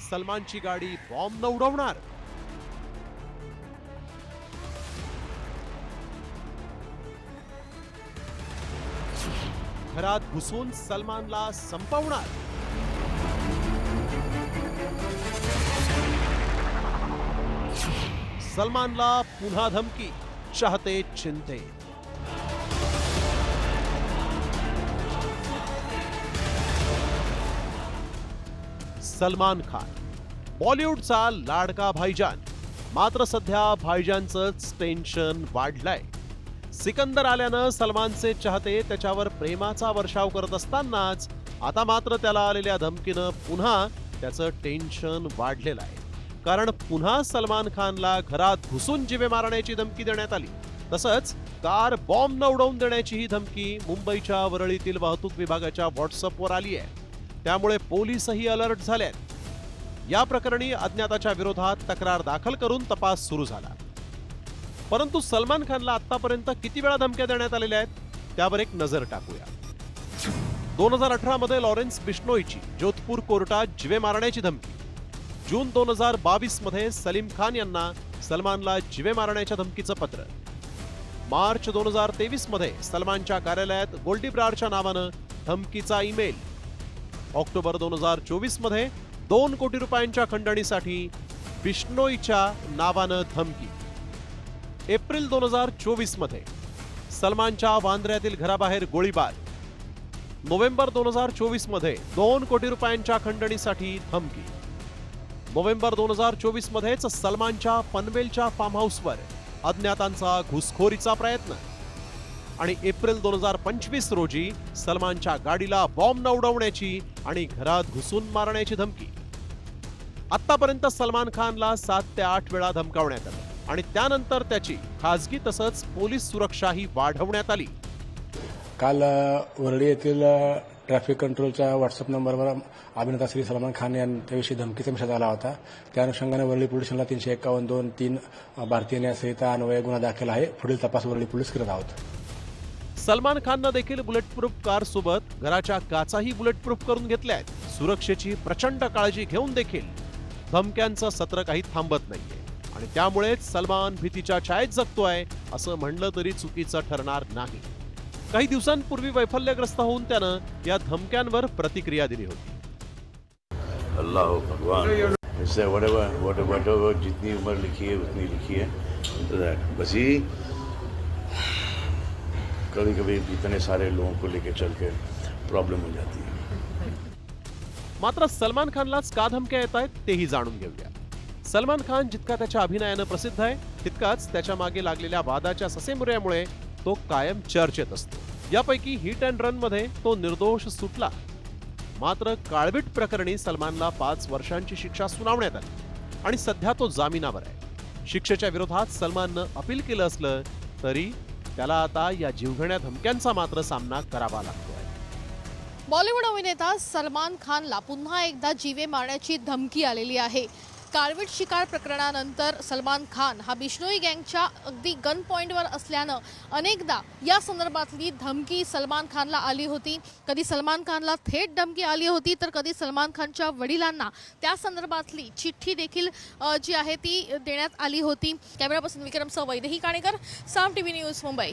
सलमानची गाडी बॉम्बनं उडवणार? घरात घुसून सलमानला संपवणार? सलमानला पुन्हा धमकी, चाहते चिंतेत. सलमान खान बॉलिवूडचा लाडका भाईजान, मात्र सध्या भाईजानचंच टेन्शन वाढलंय. सिकंदर आल्यानं सलमानचे चाहते त्याच्यावर प्रेमाचा वर्षाव करत असतानाच आता मात्र त्याला आलेल्या धमकीनं पुन्हा त्याचं टेन्शन वाढलेलं आहे. कारण पुन्हा सलमान खानला घरात घुसून जीवे मारण्याची धमकी देण्यात आली. तसंच कार बॉम्ब न उडवून देण्याची ही धमकी मुंबईच्या वरळीतील वाहतूक विभागाच्या व्हॉट्सअपवर आली आहे. त्यामुळे पोलीसही अलर्ट झालेत. या प्रकरणी अज्ञाताच्या विरोधात तक्रार दाखल करून तपास सुरू झाला. परंतु सलमान खानला आतापर्यंत किती वेळा धमक्या देण्यात आलेल्या आहेत त्यावर एक नजर टाकूया. 2018 मध्ये लॉरेन्स बिश्नोईची जोधपूर कोर्टात जीवे मारण्याची धमकी. जून 2022 मध्ये सलीम खान यांना सलमानला जीवे मारण्याच्या धमकीचं पत्र. मार्च 2023 मध्ये सलमानच्या कार्यालयात गोल्डी ब्रारच्या नावानं धमकीचा ईमेल. ऑक्टोबर 2024 मध्ये 2 कोटी रुपयांच्या खंडणीसाठी बिश्नोईच्या नावानं धमकी. एप्रिल 2024 मध्ये सलमानच्या वांद्र्यातील घराबाहेर गोळीबार. नोव्हेंबर 2024 मध्ये 2 कोटी रुपयांच्या खंडणीसाठी धमकी. नोव्हेंबर 2024 मध्येच सलमानच्या पनवेलच्या फार्म हाऊसवर अज्ञातांचा घुसखोरीचा प्रयत्न. आणि एप्रिल 2025 रोजी सलमानच्या गाडीला बॉम्ब न उडवण्याची आणि घरात घुसून मारण्याची धमकी. आतापर्यंत सलमान खानला 7 ते 8 वेळा धमकावण्यात आलं आणि त्यानंतर त्याची खासगी तसंच पोलीस सुरक्षाही वाढवण्यात आली. काल वरळी येथील ट्रॅफिक कंट्रोलच्या व्हॉट्सअप नंबरवर अभिनेता श्री सलमान खान यांच्याविषयी धमकीचा मेसेज आला होता. त्या अनुषंगाने वरळी पोलीस स्टेशनला 351-2-3 भारतीय न्याय संहिता अन्वये गुन्हा दाखल आहे. पुढील तपास वरळी पोलीस करत आहोत. सलमान खाननं देखील बुलेटप्रूफ कार सोबत घराच्या काचाही बुलेटप्रूफ करून घेतल्या आहेत. सुरक्षेची प्रचंड काळजी घेऊन देखील धमक्यांचं सत्र काही थांबत नाहीये आणि त्यामुळेच सलमान भीतीच्या छायेत जगतोय असं म्हणलं तरी चुकीचं ठरणार नाही. काही दिवसांपूर्वी वैफल्यग्रस्त होऊन त्यानं या धमक्यांवर प्रतिक्रिया दिली होती. अल्लाह भगवान इससे whatever जितनी उम्र लिखी है उतनी लिखी है. बस ही कभी कभी इतने सारे लोगों को लेके चल के प्रॉब्लम हो जाती है. मात्र सलमान खानलाच का धमक्या येत आहेत तेही जाणून घेऊया. सलमान खान जितका त्याच्या अभिनयानं प्रसिद्ध आहे तितकाच त्याच्या मागे लागलेल्या वादाच्या ससेमुऱ्यामुळे तो कायम चर्चेत असतो. यापैकी हिट अँड रन मध्ये तो निर्दोष सुटला. मात्र काळवीट प्रकरणी सलमानला 5 वर्षांची शिक्षा सुनावण्यात आली आणि सध्या तो जामिनावर आहे. शिक्षेच्या विरोधात सलमाननं अपील केलं असलं तरी त्याला आता या जीवघेण्या धमक्यांचा मात्र सामना करावा लागतोय. बॉलिवूड अभिनेता सलमान खानला पुन्हा एकदा जीवे मारण्याची धमकी आलेली आहे. काळवीट शिकार प्रकरणानंतर सलमान खान हा बिश्नोई गँगच्या अगदी गन पॉइंटवर असल्यानं अनेकदा या संदर्भातली धमकी सलमान खानला आली होती. कधी सलमान खानला थेट धमकी आली होती तर कधी सलमान खानच्या वडिलांना त्या संदर्भातली चिठ्ठी देखील जी आहे ती देण्यात आली होती. कॅमेरापर्सन विक्रमसह वैदेही काणेकर, साम टीव्ही न्यूज, मुंबई.